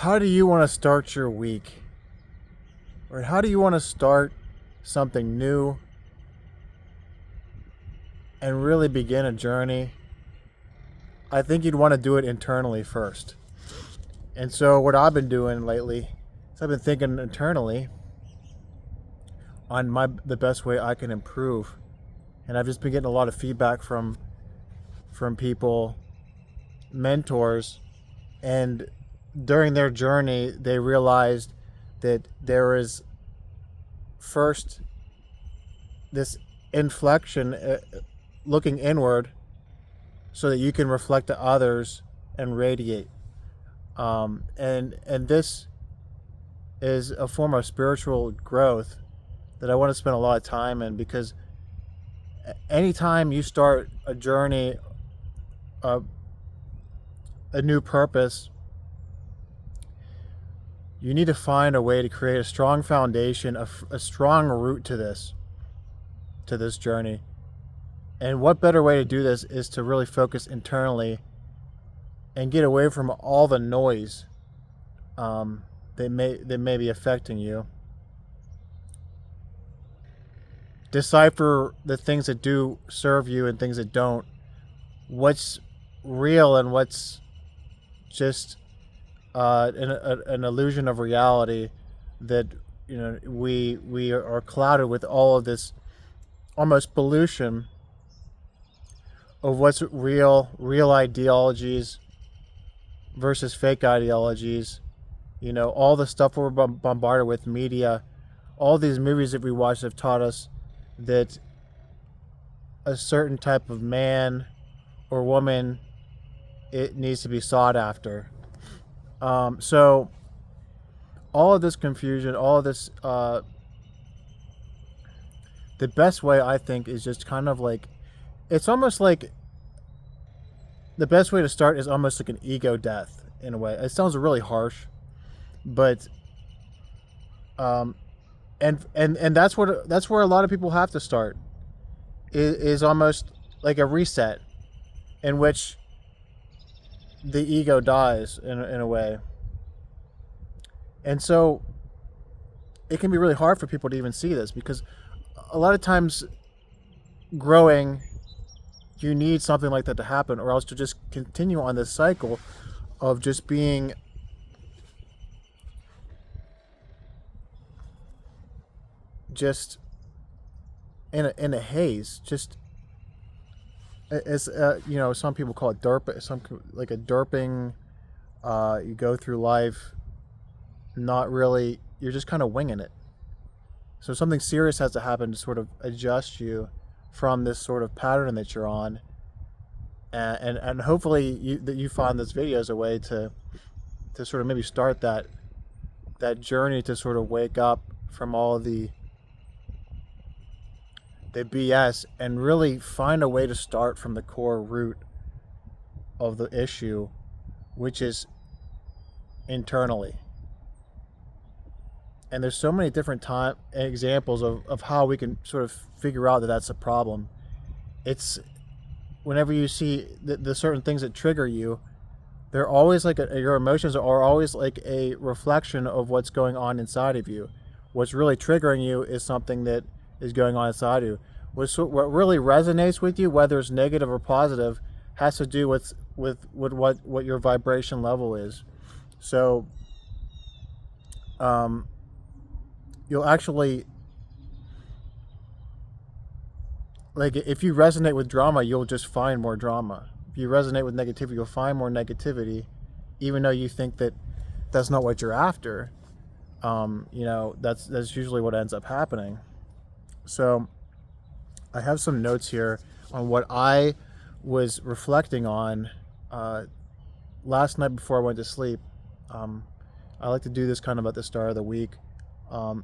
How do you want to start your week? Or how do you want to start something new and really begin a journey? I think you'd want to do it internally first. And so what I've been doing lately is I've been thinking internally on the best way I can improve. And I've just been getting a lot of feedback from people, mentors, and during their journey they realized that there is first this inflection, looking inward so that you can reflect to others and radiate. And this is a form of spiritual growth that I want to spend a lot of time in, because anytime you start a journey, a, a new purpose, you need to find a way to create a strong foundation, a strong root to this journey. And what better way to do this is to really focus internally and get away from all the noise that may be affecting you. Decipher the things that do serve you and things that don't. What's real and what's just an illusion of reality, that we are clouded with all of this almost pollution of what's real ideologies versus fake ideologies. All the stuff we're bombarded with, media, all these movies that we watch have taught us that a certain type of man or woman, it needs to be sought after. So all of this confusion, all of this, the best way I think is just kind of like, it's almost like the best way to start is almost like an ego death in a way. It sounds really harsh, but and that's where a lot of people have to start, is almost like a reset in which the ego dies in a way. And so it can be really hard for people to even see this, because a lot of times growing, you need something like that to happen, or else to just continue on this cycle of just being just in a haze, just as some people call it derp, some like a derping. You go through life not really, you're just kind of winging it. So something serious has to happen to sort of adjust you from this sort of pattern that you're on, and hopefully you find this video as a way to sort of maybe start that journey to sort of wake up from all of the BS and really find a way to start from the core root of the issue, which is internally. And there's so many different examples of how we can sort of figure out that that's a problem. It's whenever you see the certain things that trigger you, they're always like your emotions are always like a reflection of what's going on inside of you. What's really triggering you is something that is going on inside of you. What really resonates with you, whether it's negative or positive, has to do with what your vibration level is. So you'll actually, like, if you resonate with drama, you'll just find more drama. If you resonate with negativity, you'll find more negativity, even though you think that that's not what you're after. That's usually what ends up happening. So I have some notes here on what I was reflecting on last night before I went to sleep. I like to do this kind of at the start of the week. And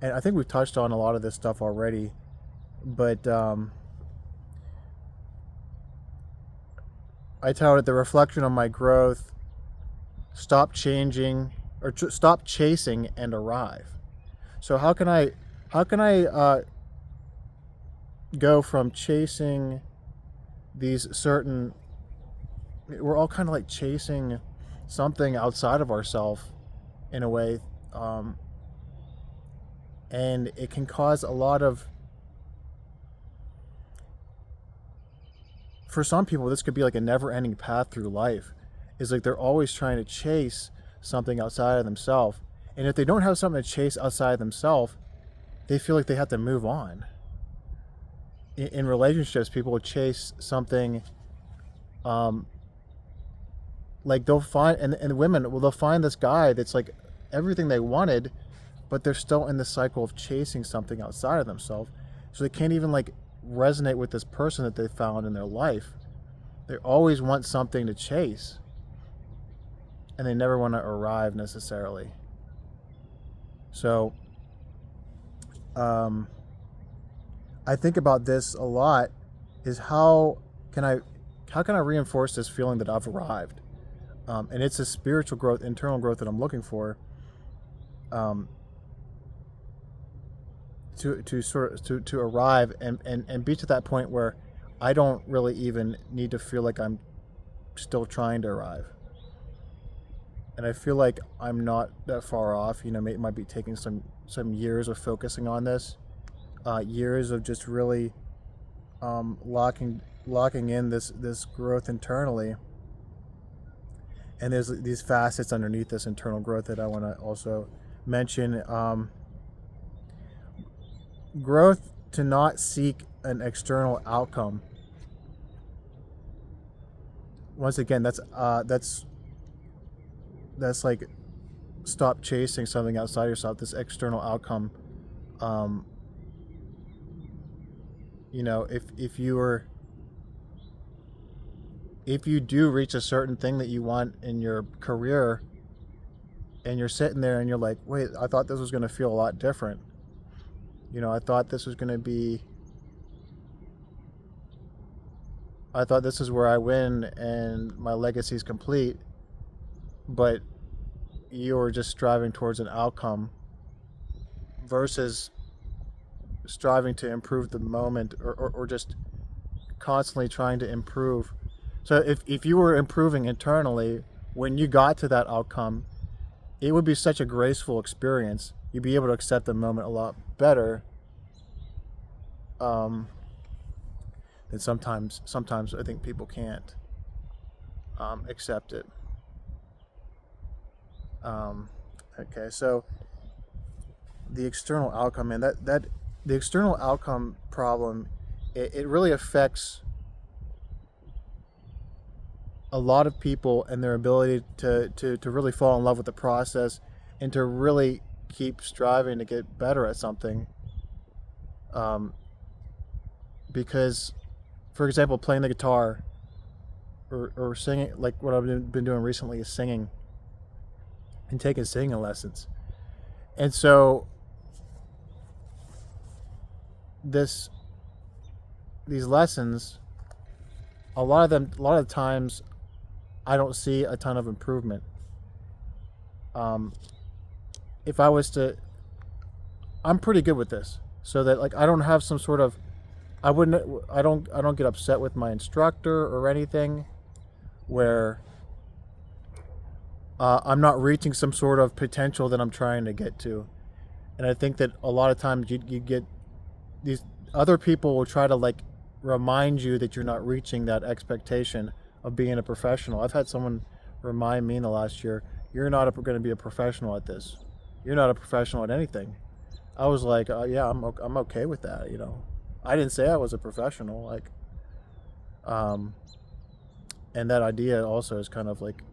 I think we've touched on a lot of this stuff already, but I titled it "The Reflection on My Growth: Stop Changing or Stop Chasing and Arrive." So how can I go from chasing these certain? We're all kind of like chasing something outside of ourselves in a way, and it can cause a lot of, for some people this could be like a never-ending path through life. Is like they're always trying to chase something outside of themselves, and if they don't have something to chase outside of themselves, they feel like they have to move on. In relationships, people will chase something, like they'll find, and women, well, they'll find this guy that's like everything they wanted, but they're still in the cycle of chasing something outside of themselves, so they can't even like resonate with this person that they found in their life. They always want something to chase, and they never want to arrive necessarily. So I think about this a lot, is how can I reinforce this feeling that I've arrived, and it's a spiritual growth, internal growth that I'm looking for, to arrive and be to that point where I don't really even need to feel like I'm still trying to arrive. And I feel like I'm not that far off. It might be taking some years of focusing on this, years of just really locking in this growth internally. And there's these facets underneath this internal growth that I want to also mention. Growth to not seek an external outcome. Once again, that's like, stop chasing something outside yourself, this external outcome. If you do reach a certain thing that you want in your career, and you're sitting there and you're like, wait, I thought this was going to feel a lot different. I thought this was going to be, I thought this is where I win and my legacy is complete, but you were just striving towards an outcome versus striving to improve the moment, or just constantly trying to improve. So if you were improving internally, when you got to that outcome, it would be such a graceful experience. You'd be able to accept the moment a lot better. And sometimes I think people can't accept it. Okay, so the external outcome, and that the external outcome problem, it really affects a lot of people and their ability to really fall in love with the process and to really keep striving to get better at something. Because, for example, playing the guitar or singing, like what I've been doing recently is singing and taking singing lessons. And so these lessons, a lot of times I don't see a ton of improvement. If I was to, I'm pretty good with this, so that like I don't have some sort of, I don't get upset with my instructor or anything, where I'm not reaching some sort of potential that I'm trying to get to. And I think that a lot of times you get these other people will try to like remind you that you're not reaching that expectation of being a professional. I've had someone remind me in the last year, you're not going to be a professional at this. You're not a professional at anything. I was like, yeah, I'm okay with that. I didn't say I was a professional. Like, and that idea also is kind of like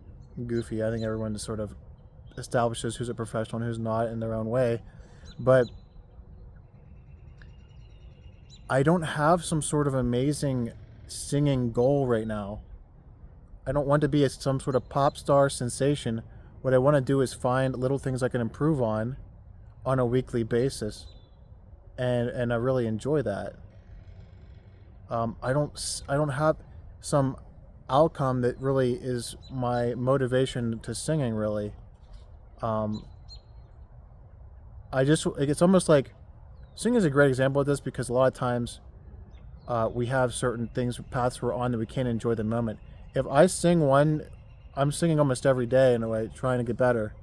goofy. I think everyone just sort of establishes who's a professional and who's not in their own way. But I don't have some sort of amazing singing goal right now. I don't want to be some sort of pop star sensation. What I want to do is find little things I can improve on a weekly basis, and I really enjoy that. I don't have some outcome that really is my motivation to singing. Really, it's almost like singing is a great example of this, because a lot of times we have certain paths we're on that we can't enjoy the moment. If I sing one I'm singing almost every day in a way, trying to get better.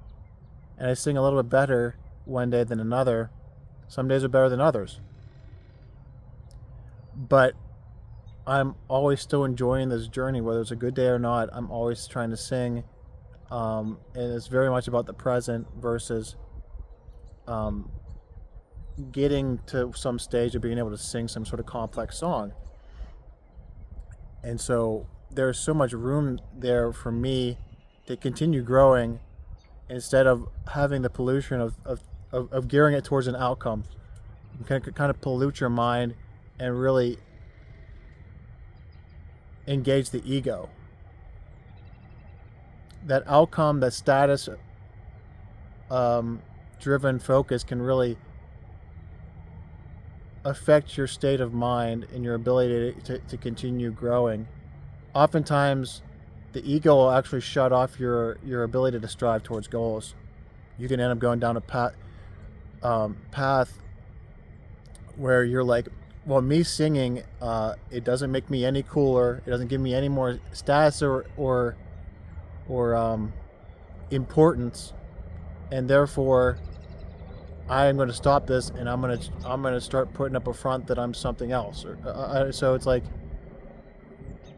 And I sing a little bit better one day than another. Some days are better than others. But I'm always still enjoying this journey, whether it's a good day or not. I'm always trying to sing. And it's very much about the present versus getting to some stage of being able to sing some sort of complex song. And so there's so much room there for me to continue growing instead of having the pollution of gearing it towards an outcome. You can kind of pollute your mind and really engage the ego. That outcome, that status driven focus can really affect your state of mind and your ability to continue growing. Oftentimes, the ego will actually shut off your ability to strive towards goals. You can end up going down a path where you're like, well, me singing, it doesn't make me any cooler. It doesn't give me any more status or importance, and therefore I am going to stop this, and I'm going to start putting up a front that I'm something else. So it's like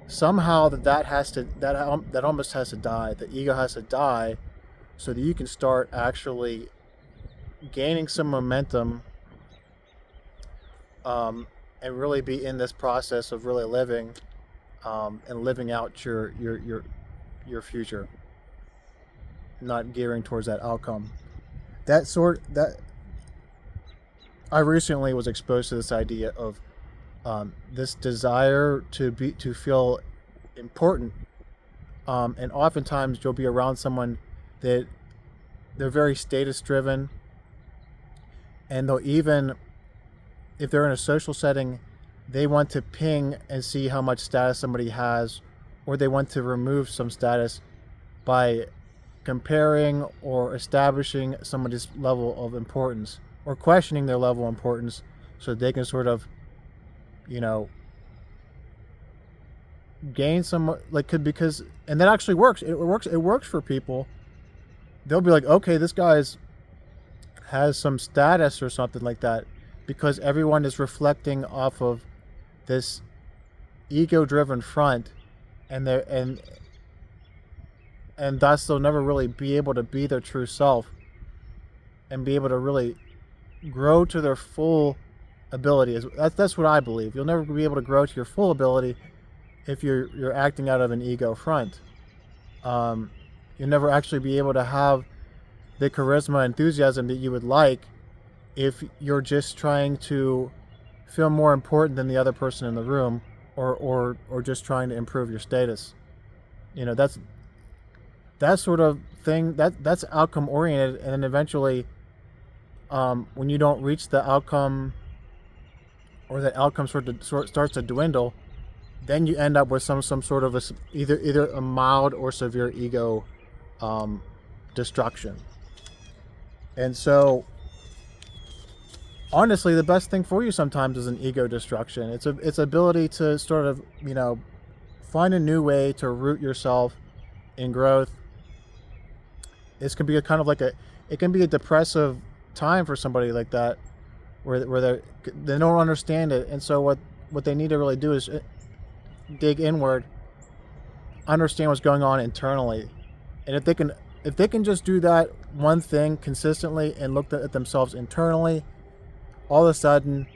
somehow that almost has to die. The ego has to die, so that you can start actually gaining some momentum, and really be in this process of really living, and living out your future, not gearing towards that outcome. I recently was exposed to this idea of this desire to feel important, and oftentimes you'll be around someone that they're very status driven, and they'll, even if they're in a social setting, they want to ping and see how much status somebody has, or they want to remove some status by comparing or establishing somebody's level of importance, or questioning their level of importance, so they can sort of, gain some, because, and that actually works. It works for people. They'll be like, okay, this guy's has some status or something like that, because everyone is reflecting off of this ego-driven front, and thus they'll never really be able to be their true self and be able to really grow to their full ability. That's what I believe. You'll never be able to grow to your full ability if you're acting out of an ego front. You'll never actually be able to have the charisma, enthusiasm that you would like if you're just trying to feel more important than the other person in the room, or just trying to improve your status. That's that sort of thing. That's outcome oriented, and then eventually, when you don't reach the outcome, or the outcome starts to dwindle, then you end up with some sort of either a mild or severe ego destruction. And so, honestly, the best thing for you sometimes is an ego destruction. It's ability to sort of, find a new way to root yourself in growth. This can be it can be a depressive time for somebody like that, where they don't understand it. And so what they need to really do is dig inward, understand what's going on internally. And if they can just do that one thing consistently and look at themselves internally, all of a sudden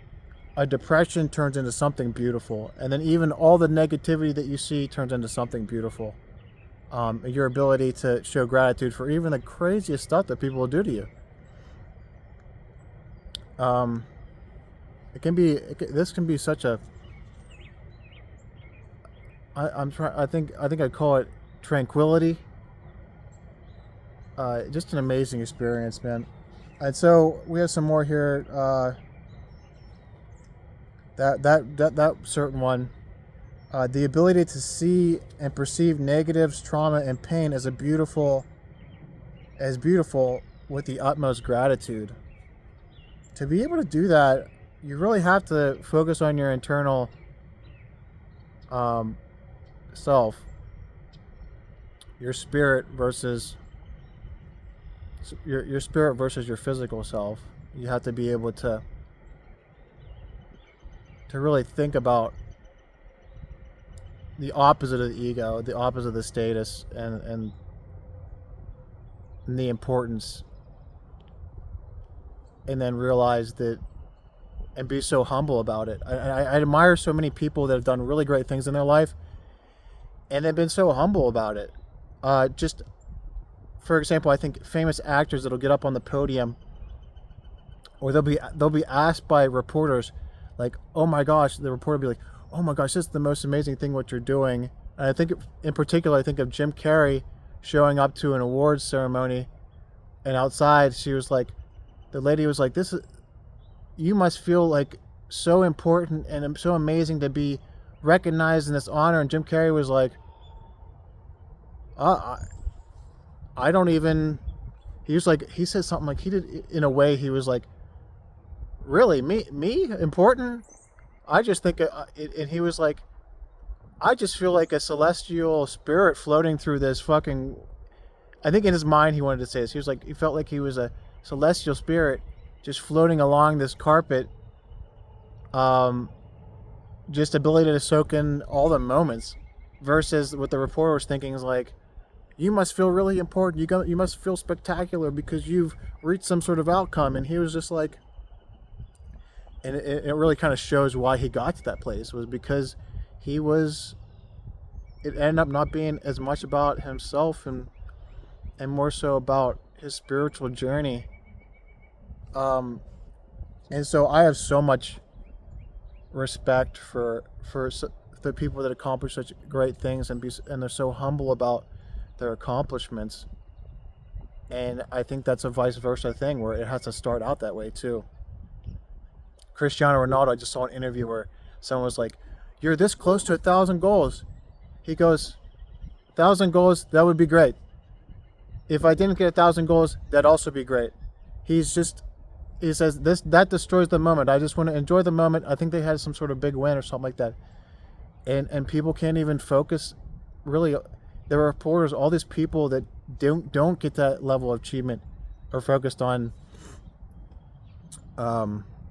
a depression turns into something beautiful, and then even all the negativity that you see turns into something beautiful. Your ability to show gratitude for even the craziest stuff that people will do to you. This can be such a, I think I'd call it tranquility. Just an amazing experience, man. And so we have some more here. That certain one, the ability to see and perceive negatives, trauma, and pain as beautiful with the utmost gratitude. To be able to do that, you really have to focus on your internal self. your spirit versus your spirit versus your physical self. You have to be able to really think about the opposite of the ego, the opposite of the status, and the importance, and then realize that and be so humble about it. I admire so many people that have done really great things in their life, and they've been so humble about it. Just for example, I think famous actors that'll get up on the podium, or they'll be asked by reporters, like, "Oh my gosh," the reporter will be like, "Oh my gosh, this is the most amazing thing what you're doing." And I think, in particular, I think of Jim Carrey showing up to an awards ceremony, and outside she was like, the lady was like, "This is, you must feel like so important and so amazing to be recognized in this honor." And Jim Carrey was like, I don't even, he was like, he said something like, he did, in a way, he was like, "Really, me important? I just think," and he was like, "I just feel like a celestial spirit floating through this fucking," I think in his mind he wanted to say this. He was like, he felt like he was a celestial spirit just floating along this carpet, just ability to soak in all the moments, versus what the reporter was thinking is like, "You must feel really important. You must feel spectacular because you've reached some sort of outcome." And he was just like, and it really kind of shows why he got to that place, was because he was, it ended up not being as much about himself and more so about his spiritual journey. And so I have so much respect for the people that accomplish such great things and they're so humble about their accomplishments. And I think that's a vice versa thing where it has to start out that way too. Cristiano Ronaldo, I just saw an interview where someone was like, "You're this close to 1,000 goals." He goes, "1,000 goals, that would be great. If I didn't get 1,000 goals, that'd also be great." He says that destroys the moment. I just want to enjoy the moment. I think they had some sort of big win or something like that. And people can't even focus, really. There are reporters, all these people that don't get that level of achievement are focused on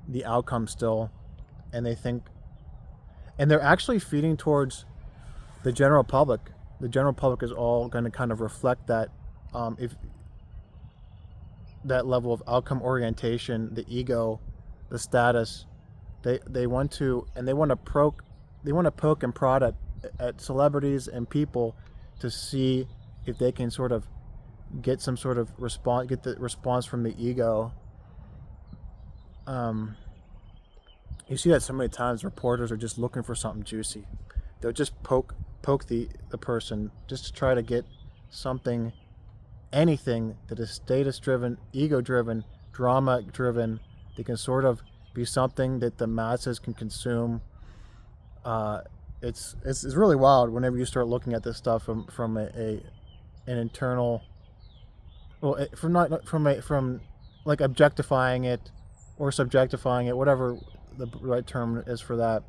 the outcome still, and they think, and they're actually feeding towards the general public. The general public is all going to kind of reflect that, if that level of outcome orientation, the ego, the status. They want to, and they want to poke and prod at celebrities and people to see if they can sort of get some sort of response, get the response from the ego. You see that so many times. Reporters are just looking for something juicy. They'll just poke the person just to try to get something, anything that is status driven, ego driven, drama driven. They can sort of be something that the masses can consume. It's really wild whenever you start looking at this stuff from an internal, well, from like objectifying it or subjectifying it, whatever the right term is for that.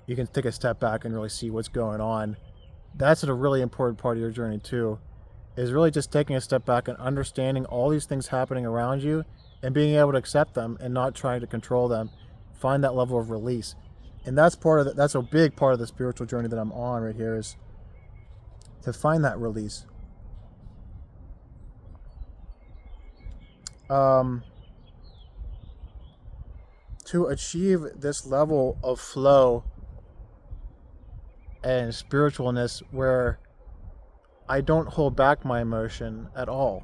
You can take a step back and really see what's going on. That's a really important part of your journey too, is really just taking a step back and understanding all these things happening around you and being able to accept them and not trying to control them. Find that level of release. And that's that's a big part of the spiritual journey that I'm on right here, is to find that release. To achieve this level of flow and spiritualness where I don't hold back my emotion at all.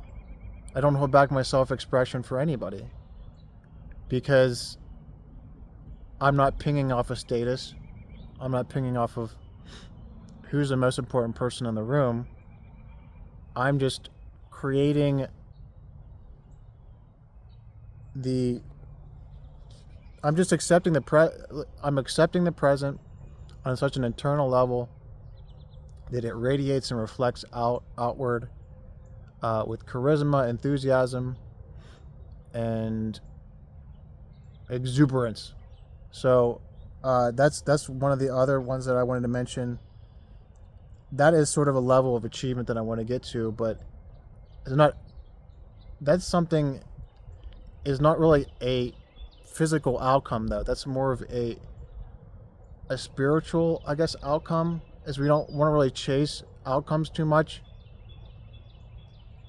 I don't hold back my self-expression for anybody, because I'm not pinging off a status. I'm not pinging off of who's the most important person in the room. I'm just creating I'm just accepting I'm accepting the present on such an internal level that it radiates and reflects outward, with charisma, enthusiasm, and exuberance. So that's one of the other ones that I wanted to mention. that is sort of a level of achievement that I want to get to, but it's not. That's something is not really a physical outcome though. That's more of a spiritual, I guess, outcome. As we don't want to really chase outcomes too much.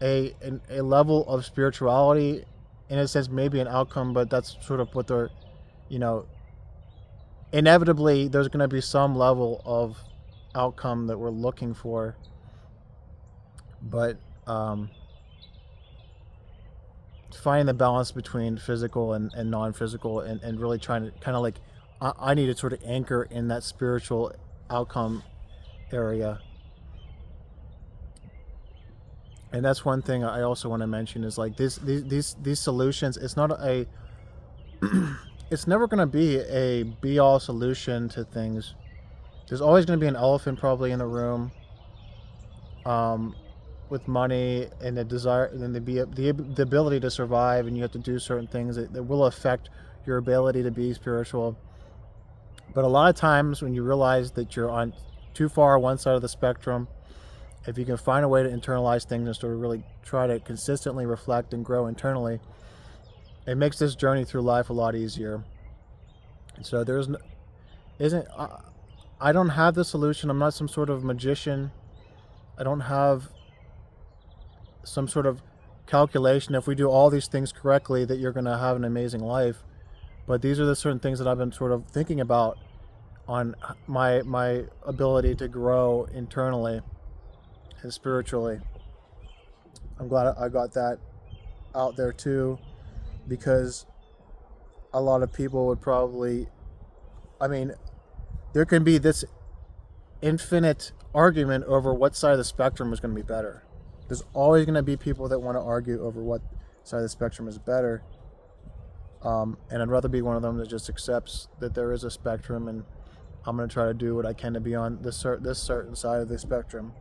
A level of spirituality, in a sense, maybe an outcome, but that's sort of what they're, you know, inevitably there's going to be some level of outcome that we're looking for, but finding the balance between physical and non-physical, and really trying to kind of like I need to sort of anchor in that spiritual outcome area. And that's one thing I also want to mention is like these solutions. It's not a it's never going to be a be-all solution to things. There's always going to be an elephant probably in the room, with money and the desire and the ability to survive, and you have to do certain things that will affect your ability to be spiritual. But a lot of times when you realize that you're on too far one side of the spectrum, if you can find a way to internalize things and sort of really try to consistently reflect and grow internally, it makes this journey through life a lot easier. And so I don't have the solution. I'm not some sort of magician. I don't have some sort of calculation. If we do all these things correctly, that you're going to have an amazing life. But these are the certain things that I've been sort of thinking about on my ability to grow internally and spiritually. I'm glad I got that out there too, because a lot of people would probably, I mean, there can be this infinite argument over what side of the spectrum is going to be better. There's always going to be people that want to argue over what side of the spectrum is better. And I'd rather be one of them that just accepts that there is a spectrum, and I'm going to try to do what I can to be on this certain side of the spectrum.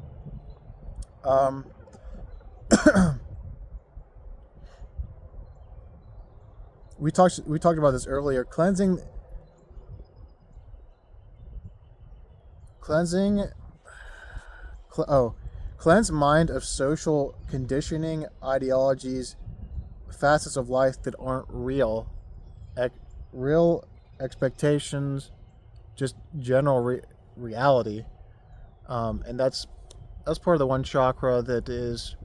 We talked about this earlier. Cleanse mind of social conditioning, ideologies, facets of life that aren't real, real expectations, just general reality, and that's part of the one chakra that is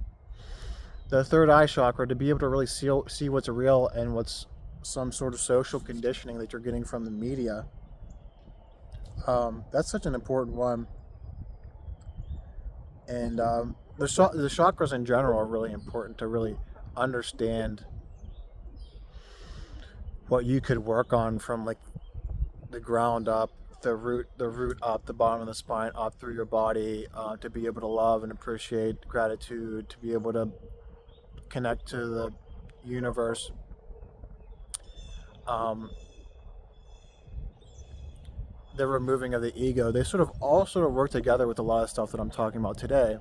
the third eye chakra, to be able to really see what's real and what's some sort of social conditioning that you're getting from the media. That's such an important one. And the chakras in general are really important to really understand what you could work on from like the ground up, the root up, the bottom of the spine up through your body, to be able to love and appreciate gratitude, to be able to connect to the universe. The removing of the ego, they sort of all work together with a lot of stuff that I'm talking about today.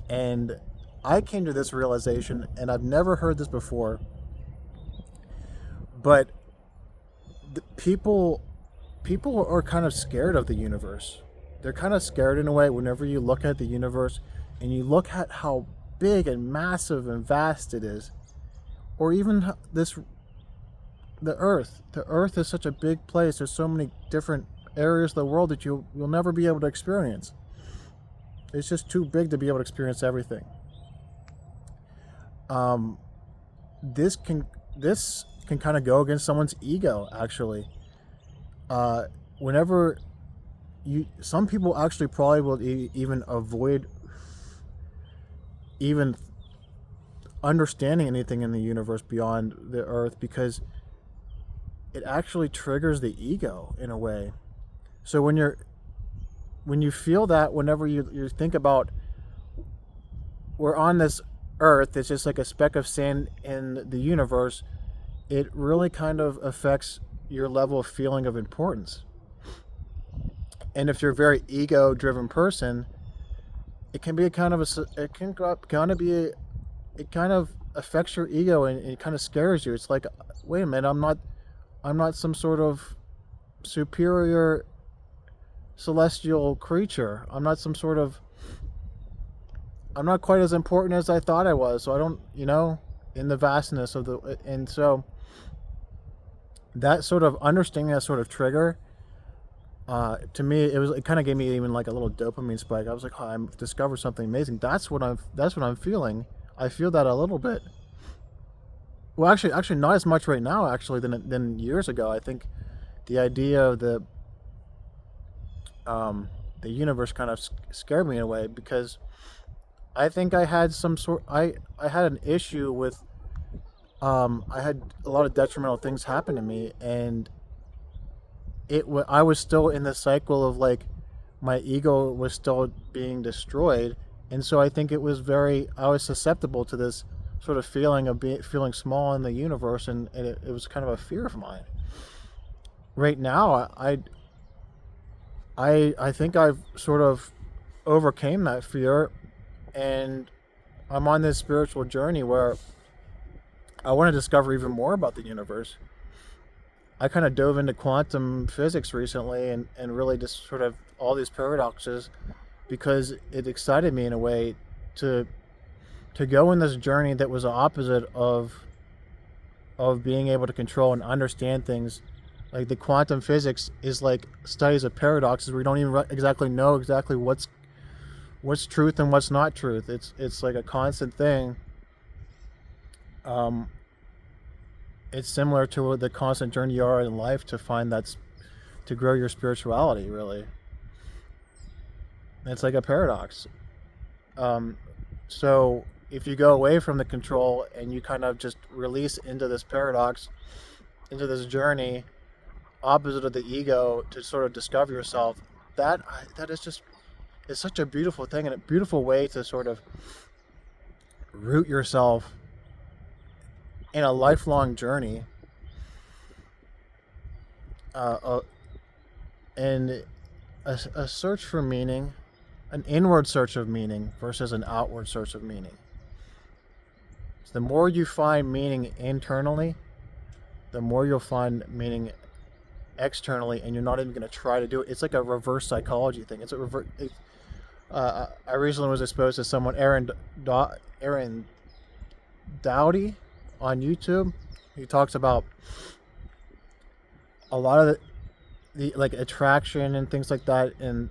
And I came to this realization, and I've never heard this before, but people are kind of scared of the universe. They're kind of scared in a way whenever you look at the universe and you look at how big and massive and vast it is, or even the earth. The earth is such a big place. There's so many different areas of the world that you'll never be able to experience. It's just too big to be able to experience everything. This can kind of go against someone's ego, actually. Whenever some people actually probably will even avoid even understanding anything in the universe beyond the earth, because it actually triggers the ego in a way. So when you feel that, whenever you think about, we're on this earth, it's just like a speck of sand in the universe, it really kind of affects your level of feeling of importance. And if you're a very ego-driven person, it can be it kind of affects your ego, and it kind of scares you. It's like, wait a minute, I'm not some sort of superior celestial creature. I'm not quite as important as I thought I was. So I don't, in the vastness of and so that sort of understanding, that sort of trigger, to me, it kind of gave me even like a little dopamine spike. I was like, oh, I've discovered something amazing. That's what I'm feeling. I feel that a little bit. Well, actually, not as much right now, actually, than years ago. I think the idea of the universe kind of scared me in a way, because I think I had I had an issue with, I had a lot of detrimental things happen to me, and I was still in the cycle of like my ego was still being destroyed, and so I think I was susceptible to this sort of feeling of feeling small in the universe, and it was kind of a fear of mine. Right now, I think I've sort of overcame that fear, and I'm on this spiritual journey where I want to discover even more about the universe. I kind of dove into quantum physics recently, and really just sort of all these paradoxes, because it excited me in a way to go in this journey that was the opposite of being able to control and understand things. Like the quantum physics is like studies of paradoxes where you don't even exactly know exactly what's truth and what's not truth. It's like a constant thing. Um, it's similar to the constant journey you are in life to find to grow your spirituality. Really, it's like a paradox. Um, so if you go away from the control and you kind of just release into this paradox, into this journey opposite of the ego to sort of discover yourself, that is just, it's such a beautiful thing and a beautiful way to sort of root yourself in a lifelong journey, uh, and a search for meaning, an inward search of meaning versus an outward search of meaning. So the more you find meaning internally, the more you'll find meaning externally, and you're not even going to try to do it. It's like a reverse psychology thing. It's a reverse. I recently was exposed to someone, Aaron Dowdy, on YouTube. He talks about a lot of the like attraction and things like that, and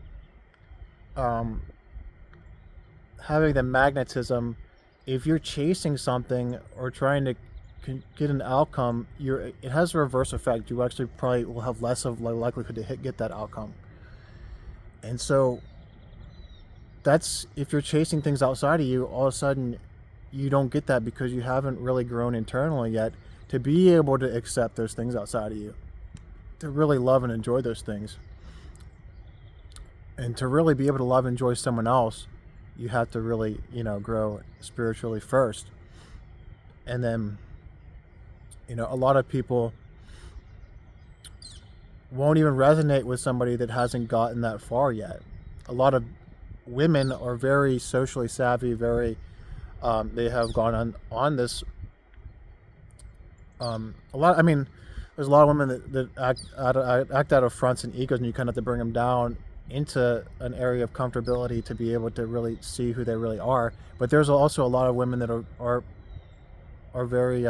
um, having the magnetism. If you're chasing something or trying to get an outcome, it has a reverse effect. You actually probably will have less of the likelihood to get that outcome. And so that's, if you're chasing things outside of you, all of a sudden you don't get that because you haven't really grown internally yet to be able to accept those things outside of you, to really love and enjoy those things. And to really be able to love and enjoy someone else, you have to really, grow spiritually first. And then, a lot of people won't even resonate with somebody that hasn't gotten that far yet. A lot of women are very socially savvy, they have gone on this. There's a lot of women that act out of fronts and egos, and you kind of have to bring them down into an area of comfortability to be able to really see who they really are. But there's also a lot of women that are very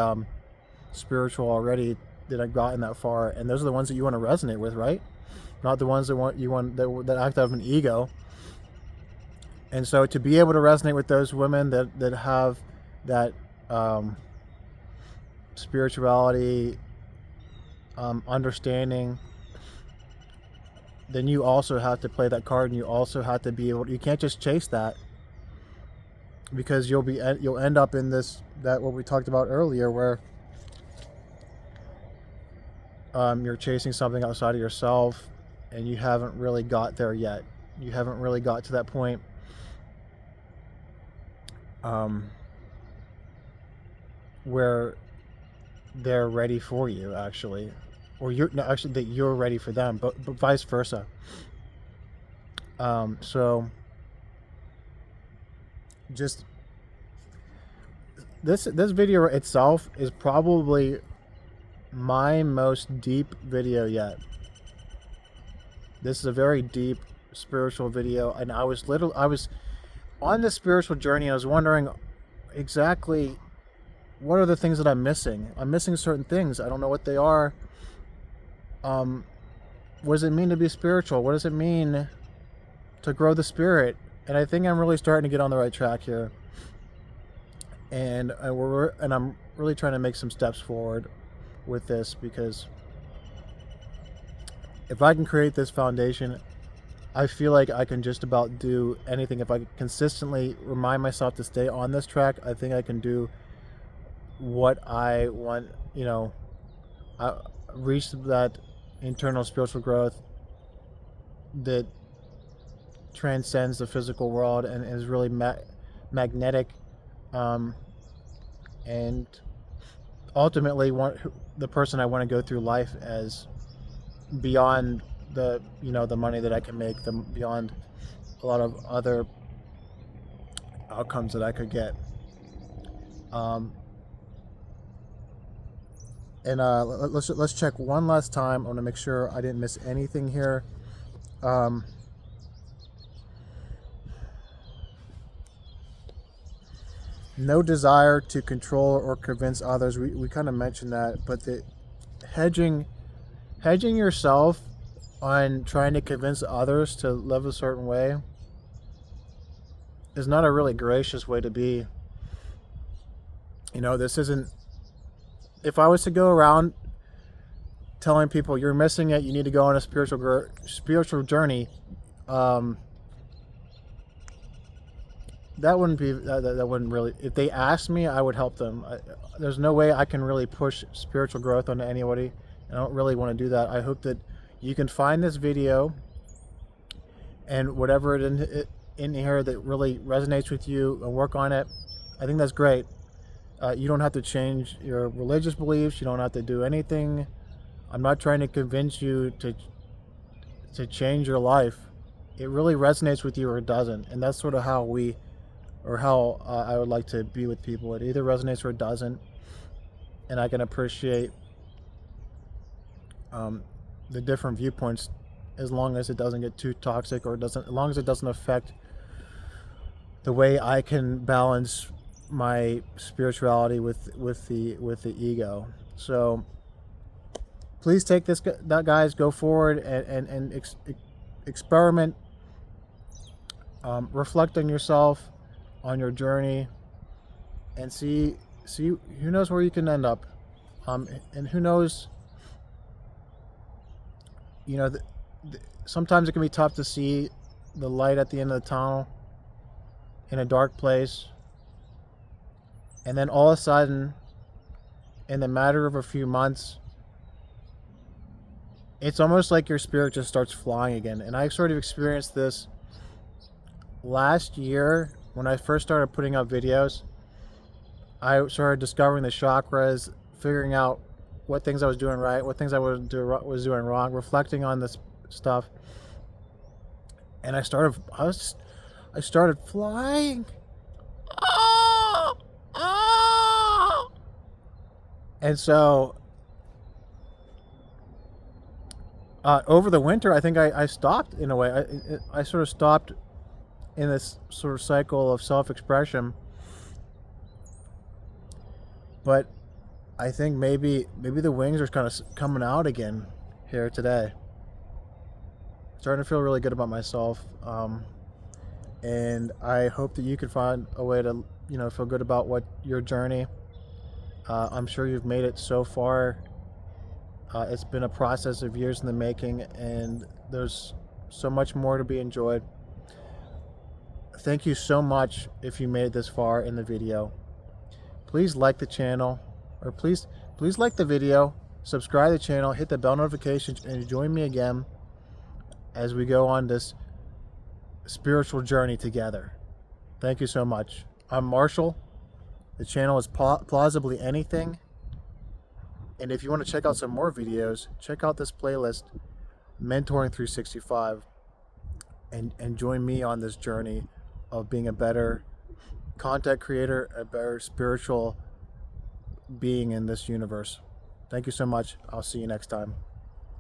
spiritual already, that have gotten that far, and those are the ones that you want to resonate with, right? Not the ones that act out of an ego. And so to be able to resonate with those women that have that spirituality, understanding, then you also have to play that card, and you also have to be able you can't just chase that, because you'll end up in that what we talked about earlier, where you're chasing something outside of yourself, and you haven't really got there yet. You haven't really got to that point where they're ready for you, actually, or that you're ready for them, but vice versa. So just this video itself is probably my most deep video yet. This is a very deep spiritual video, and I was on this spiritual journey. I was wondering exactly what are the things that I'm missing. I'm missing certain things. I don't know what they are. What does it mean to be spiritual? What does it mean to grow the spirit? And I think I'm really starting to get on the right track here. And I'm really trying to make some steps forward with this, because if I can create this foundation, I feel like I can just about do anything. If I consistently remind myself to stay on this track, I think I can do what I want, reach that internal spiritual growth that transcends the physical world and is really magnetic, and ultimately the person I want to go through life as, beyond the money that I can make, beyond a lot of other outcomes that I could get. And let's check one last time. I want to make sure I didn't miss anything here. No desire to control or convince others. We kind of mentioned that, but the hedging yourself on trying to convince others to live a certain way is not a really gracious way to be. This isn't. If I was to go around telling people you're missing it, you need to go on a spiritual journey, that wouldn't really. If they asked me, I would help them. There's no way I can really push spiritual growth onto anybody. I don't really want to do that. I hope that you can find this video and whatever it in here that really resonates with you and work on it. I think that's great. You don't have to change your religious beliefs. You don't have to do anything. I'm not trying to convince you to change your life. It really resonates with you or it doesn't. And that's sort of how I would like to be with people. It either resonates or it doesn't. And I can appreciate the different viewpoints, as long as it doesn't get too toxic, or as long as it doesn't affect the way I can balance my spirituality with the ego. So please take that, guys. Go forward and experiment. Reflect on yourself, on your journey, and see who knows where you can end up. And who knows, sometimes it can be tough to see the light at the end of the tunnel in a dark place. And then all of a sudden, in the matter of a few months, it's almost like your spirit just starts flying again. And I sort of experienced this last year when I first started putting up videos. I started discovering the chakras, figuring out what things I was doing right, what things I was doing wrong, reflecting on this stuff. And I started flying. And so over the winter, I think I stopped in a way. I sort of stopped in this sort of cycle of self-expression. But I think maybe the wings are kind of coming out again here today. Starting to feel really good about myself. And I hope that you can find a way to, feel good about your journey. I'm sure you've made it so far. It's been a process of years in the making, and there's so much more to be enjoyed. Thank you so much if you made it this far in the video. Please like the channel, or please like the video, subscribe to the channel, hit the bell notifications, and join me again as we go on this spiritual journey together. Thank you so much. I'm Marshall. The channel is Plausibly Anything. And if you want to check out some more videos, check out this playlist, Mentoring 365, and join me on this journey of being a better content creator, a better spiritual being in this universe. Thank you so much. I'll see you next time.